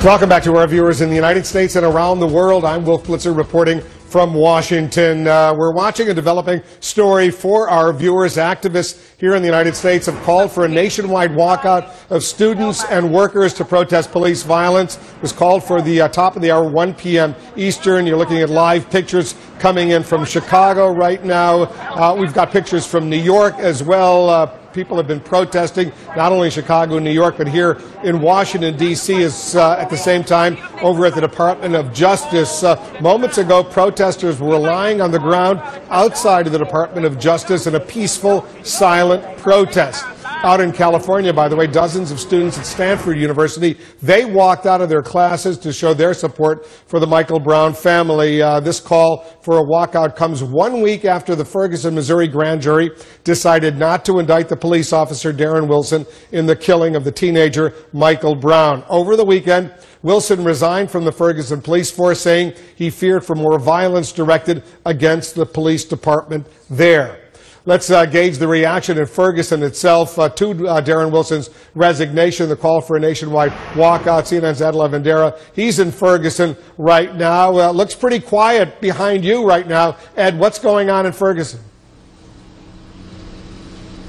Welcome back to our viewers in the United States and around the world. I'm Wolf Blitzer reporting from Washington. We're watching a developing story for our viewers. Activists here in the United States have called for a nationwide walkout of students and workers to protest police violence. It was called for the top of the hour, 1 p.m. Eastern. You're looking at live pictures coming in from Chicago right now. We've got pictures from New York as well. People have been protesting, not only in Chicago and New York, but here in Washington, D.C. is at the same time over at the Department of Justice. Moments ago, protesters were lying on the ground outside of the Department of Justice in a peaceful, silent protest. Out in California, by the way, dozens of students at Stanford University, they walked out of their classes to show their support for the Michael Brown family. This call for a walkout comes 1 week after the Ferguson, Missouri grand jury decided not to indict the police officer Darren Wilson in the killing of the teenager Michael Brown. Over the weekend, Wilson resigned from the Ferguson police force, saying he feared for more violence directed against the police department there. Let's gauge the reaction in Ferguson itself to Darren Wilson's resignation, the call for a nationwide walkout. CNN's Ed Lavandera, he's in Ferguson right now. Looks pretty quiet behind you right now. Ed, what's going on in Ferguson?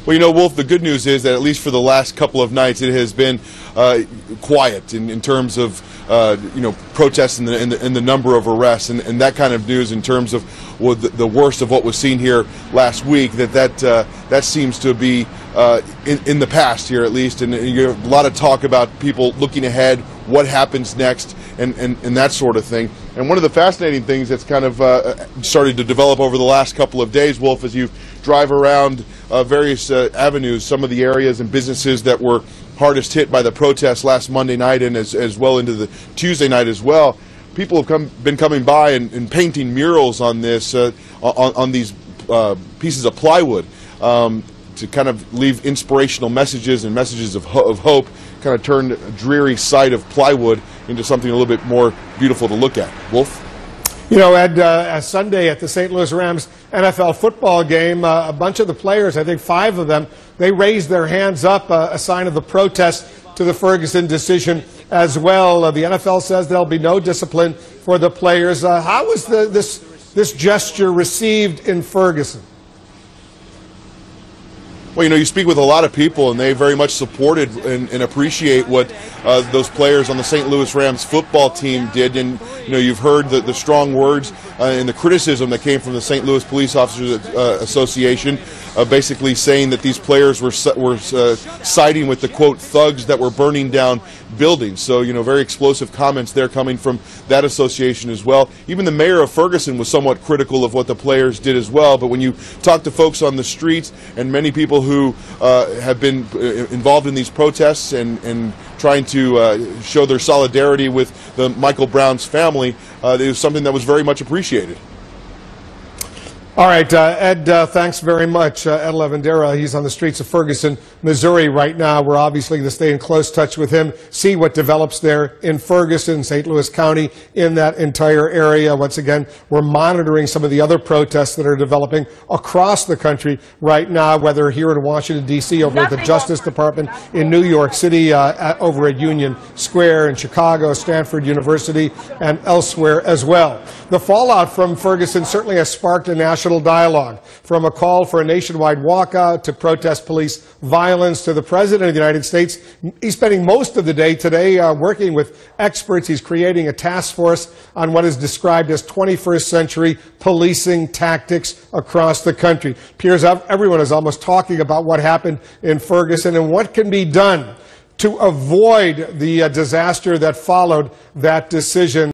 Well, you know, Wolf, the good news is that at least for the last couple of nights, it has been quiet in terms of, protests and the number of arrests and that kind of news in terms of the worst of what was seen here last week, that seems to be in the past here at least. And you have a lot of talk about people looking ahead, what happens next, and that sort of thing. And one of the fascinating things that's kind of started to develop over the last couple of days, Wolf, as you drive around various avenues, some of the areas and businesses that were hardest hit by the protests last Monday night and as well into the Tuesday night as well, people have been coming by and painting murals on this on these pieces of plywood to kind of leave inspirational messages and messages of hope, kind of turn a dreary sight of plywood into something a little bit more beautiful to look at. Wolf? You know, Ed, Sunday at the St. Louis Rams NFL football game, a bunch of the players, I think 5 of them, they raised their hands up, a sign of the protest to the Ferguson decision as well. The NFL says there'll be no discipline for the players. How was this gesture received in Ferguson? Well, you know, you speak with a lot of people, and they very much supported and appreciate what those players on the St. Louis Rams football team did. And, you know, you've heard the strong words and the criticism that came from the St. Louis Police Officers Association, basically saying that these players were siding with the, quote, thugs that were burning down buildings. So, you know, very explosive comments there coming from that association as well. Even the mayor of Ferguson was somewhat critical of what the players did as well. But when you talk to folks on the streets and many people who have been involved in these protests and trying to show their solidarity with the Michael Brown's family, it was something that was very much appreciated. All right, Ed, thanks very much. Ed Lavandera, he's on the streets of Ferguson, Missouri right now. We're obviously going to stay in close touch with him, see what develops there in Ferguson, St. Louis County, in that entire area. Once again, we're monitoring some of the other protests that are developing across the country right now, whether here in Washington, D.C., over at the Justice Department, in New York City, over at Union Square, in Chicago, Stanford University, and elsewhere as well. The fallout from Ferguson certainly has sparked a national dialogue, from a call for a nationwide walkout to protest police violence to the President of the United States. He's spending most of the day today working with experts. He's creating a task force on what is described as 21st century policing tactics across the country. It appears everyone is almost talking about what happened in Ferguson and what can be done to avoid the disaster that followed that decision.